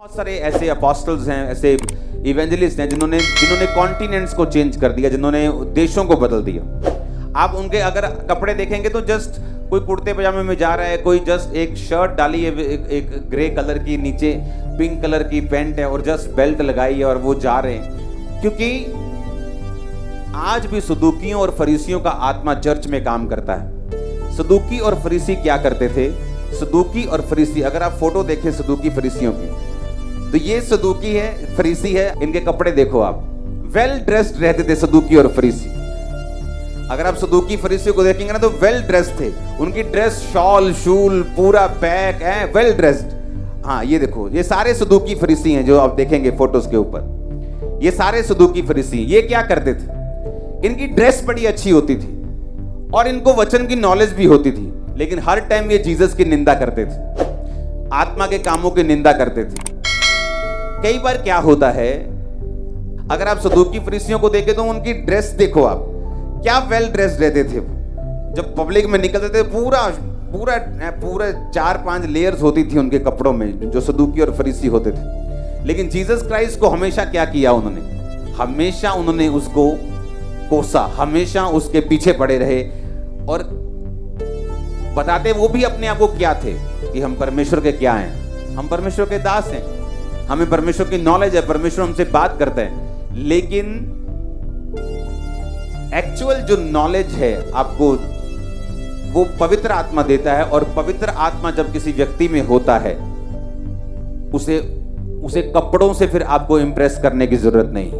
बहुत सारे ऐसे अपोस्टल्स हैं, ऐसे इवेंजलिस्ट हैं जिन्होंने कॉन्टिनेंट्स को चेंज कर दिया, जिन्होंने देशों को बदल दिया। आप उनके अगर कपड़े देखेंगे तो जस्ट कोई कुर्ते पजामे में जा रहा है, कोई जस्ट एक शर्ट डाली है, एक ग्रे कलर की, नीचे पिंक कलर की पैंट है और जस्ट बेल्ट लगाई है और वो जा रहे हैं। क्योंकि आज भी सदूकियों और फरीसियों का आत्मा चर्च में काम करता है। सदूकी और फरीसी क्या करते थे? सदूकी और फरीसी, अगर आप फोटो देखें सदूकी फरीसियों की, तो ये सदूकी है, फरीसी है, इनके कपड़े देखो आप, वेल ड्रेस्ड रहते थे सदूकी और फरीसी। अगर आप सदूकी फरीसियों को देखेंगे ना तो वेल ड्रेस्ड थे, उनकी ड्रेस शॉल शूल पूरा पैक है, वेल ड्रेस्ड। हाँ ये देखो, ये सारे सदूकी फरीसी हैं जो आप देखेंगे फोटोज के ऊपर, ये सारे सदूकी फरीसी। ये क्या करते थे? इनकी ड्रेस बड़ी अच्छी होती थी और इनको वचन की नॉलेज भी होती थी, लेकिन हर टाइम ये जीसस की निंदा करते थे, आत्मा के कामों की निंदा करते थे। कई बार क्या होता है, अगर आप सदूकी फरीसियों को देखें तो उनकी ड्रेस देखो आप, क्या वेल ड्रेस्ड रहते थे। जब पब्लिक में निकलते थे पूरा पूरा पूरा 4-5 लेयर्स होती थी उनके कपड़ों में, जो सदूकी और फरीसी होते थे। लेकिन जीसस क्राइस्ट को हमेशा क्या किया उन्होंने? हमेशा उन्होंने उसको कोसा, हमेशा उसके पीछे पड़े रहे और बताते वो भी अपने आप को क्या थे कि हम परमेश्वर के क्या हैं, हम परमेश्वर के दास हैं, हमें परमेश्वर की नॉलेज है, परमेश्वर हमसे बात करते हैं। लेकिन एक्चुअल जो नॉलेज है आपको वो पवित्र आत्मा देता है, और पवित्र आत्मा जब किसी व्यक्ति में होता है उसे कपड़ों से फिर आपको इंप्रेस करने की जरूरत नहीं।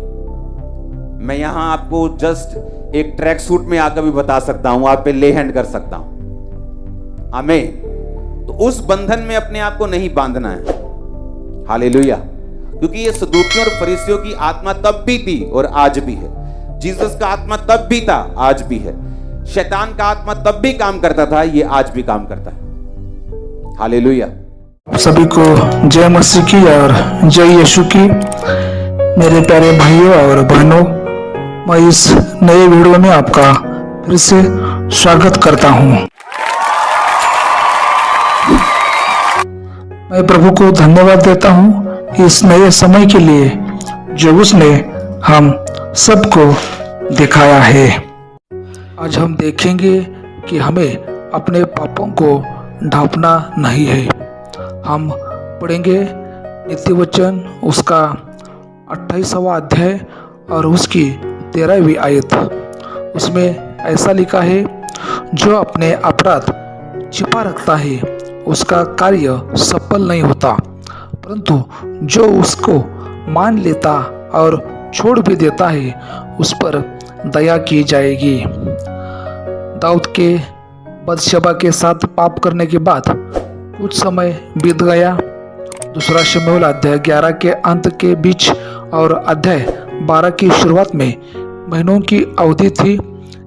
मैं यहां आपको जस्ट एक ट्रैक सूट में आकर भी बता सकता हूं, आप पे ले हैंड कर सकता हूं। आमीन। तो उस बंधन में अपने आप को नहीं बांधना है। हालेलुया। क्योंकि ये सदूकियों और फरीसियों की आत्मा तब भी थी और आज भी है। जीसस का आत्मा तब भी था, आज भी है। शैतान का आत्मा तब भी काम करता था, ये आज भी काम करता है। हालेलुया। सभी को जय मसीह की और जय यीशु की। मेरे प्यारे भाइयों और बहनों, मैं इस नए वीडियो में आपका फिर से स्वागत करता हूं। मैं प्रभु को धन्यवाद देता हूं इस नए समय के लिए जो उसने हम सबको दिखाया है। आज हम देखेंगे कि हमें अपने पापों को ढांपना नहीं है। हम पढ़ेंगे नित्य वचन उसका 28वां अध्याय और उसकी 13वीं आयत। उसमें ऐसा लिखा है, जो अपने अपराध छिपा रखता है उसका कार्य सफल नहीं होता, परंतु जो उसको मान लेता और छोड़ भी देता है उस पर दया की जाएगी। दाऊद के बत्शेबा के साथ पाप करने के बाद कुछ समय बीत गया। दूसरा शमूएल अध्याय 11 के अंत के बीच और अध्याय 12 की शुरुआत में महीनों की अवधि थी।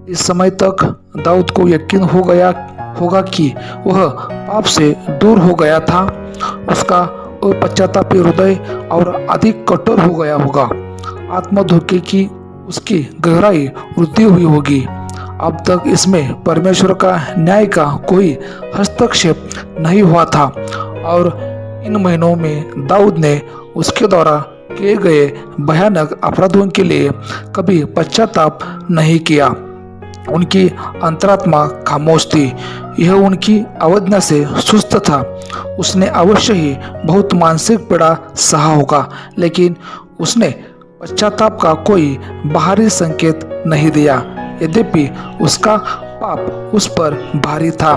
इस समय तक दाऊद को यकीन हो गया होगा कि वह पाप से दूर हो गया था। उसका पश्चातापी हृदय और अधिक कठोर हो गया होगा। आत्मधोखे की उसकी गहराई वृद्धि हुई होगी। अब तक इसमें परमेश्वर का न्याय का कोई हस्तक्षेप नहीं हुआ था, और इन महीनों में दाऊद ने उसके द्वारा किए गए भयानक अपराधों के लिए कभी पश्चाताप नहीं किया। उनकी अंतरात्मा खामोश थी, यह उनकी अवज्ञा से सुस्त था। उसने अवश्य ही बहुत मानसिक पीड़ा सहा होगा, लेकिन उसने पश्चाताप का कोई बाहरी संकेत नहीं दिया। यद्यपि उसका पाप उस पर भारी था।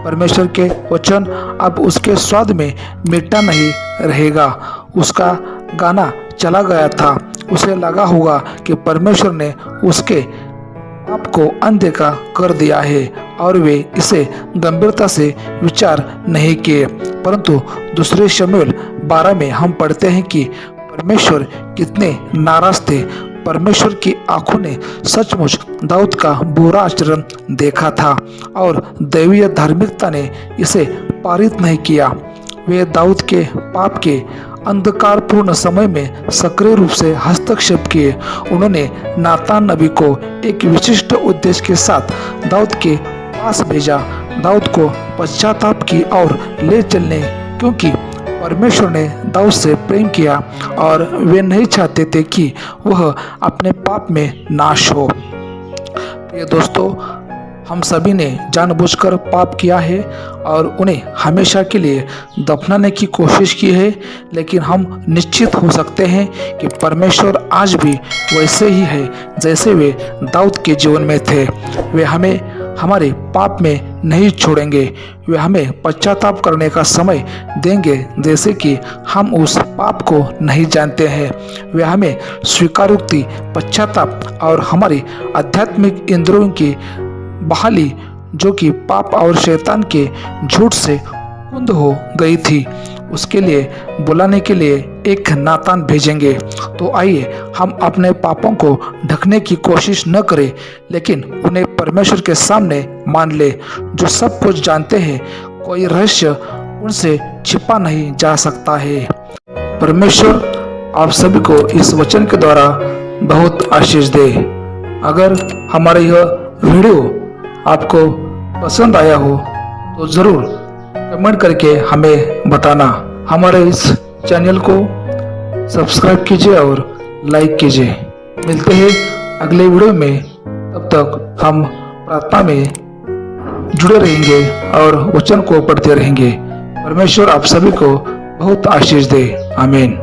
परमेश्वर के वचन अब उसके स्वाद में मीठा नहीं रहेगा। उसका गाना चला गया था। उसे लगा होगा कि परमेश्वर ने उसके पाप को अनदेखा कर दिया है और वे इसे गंभीरता से विचार नहीं किए। परंतु दूसरे शमूएल 12 में हम पढ़ते हैं कि परमेश्वर कितने नाराज थे। परमेश्वर की आंखों ने सचमुच दाऊद का बुरा आचरण देखा था और दैवीय धार्मिकता ने इसे पारित नहीं किया। वे दाऊद के पाप के अंधकारपूर्ण समय में सक्रिय रूप से हस्तक्षेप किए। उन्होंने नातान नबी को एक विशिष्ट उद्देश्य के साथ दाऊद के पास भेजा, दाऊद को पश्चाताप की ओर ले चलने, क्योंकि परमेश्वर ने दाऊद से प्रेम किया और वे नहीं चाहते थे कि वह अपने पाप में नाश हो। प्रिय दोस्तों, हम सभी ने जानबूझकर पाप किया है और उन्हें हमेशा के लिए दफनाने की कोशिश की है, लेकिन हम निश्चित हो सकते हैं कि परमेश्वर आज भी वैसे ही है जैसे वे दाऊद के जीवन में थे। वे हमें हमारे पाप में नहीं छोड़ेंगे। वे हमें पश्चाताप करने का समय देंगे जैसे कि हम उस पाप को नहीं जानते हैं। वे हमें स्वीकारोक्ति, पश्चाताप और हमारी आध्यात्मिक इंद्रियों की बहाली, जो कि पाप और शैतान के झूठ से कुंद हो गई थी, उसके लिए बुलाने के लिए एक नातान भेजेंगे। तो आइए हम अपने पापों को ढकने की कोशिश न करें, लेकिन उन्हें परमेश्वर के सामने मान ले, जो सब कुछ जानते हैं। कोई रहस्य उनसे छिपा नहीं जा सकता है। परमेश्वर आप सभी को इस वचन के द्वारा बहुत आशीष दे। अगर हमारा यह वीडियो आपको पसंद आया हो तो ज़रूर कमेंट करके हमें बताना। हमारे इस चैनल को सब्सक्राइब कीजिए और लाइक कीजिए। मिलते हैं अगले वीडियो में। तब तक हम प्रार्थना में जुड़े रहेंगे और वचन को पढ़ते रहेंगे। परमेश्वर आप सभी को बहुत आशीष दे। आमीन।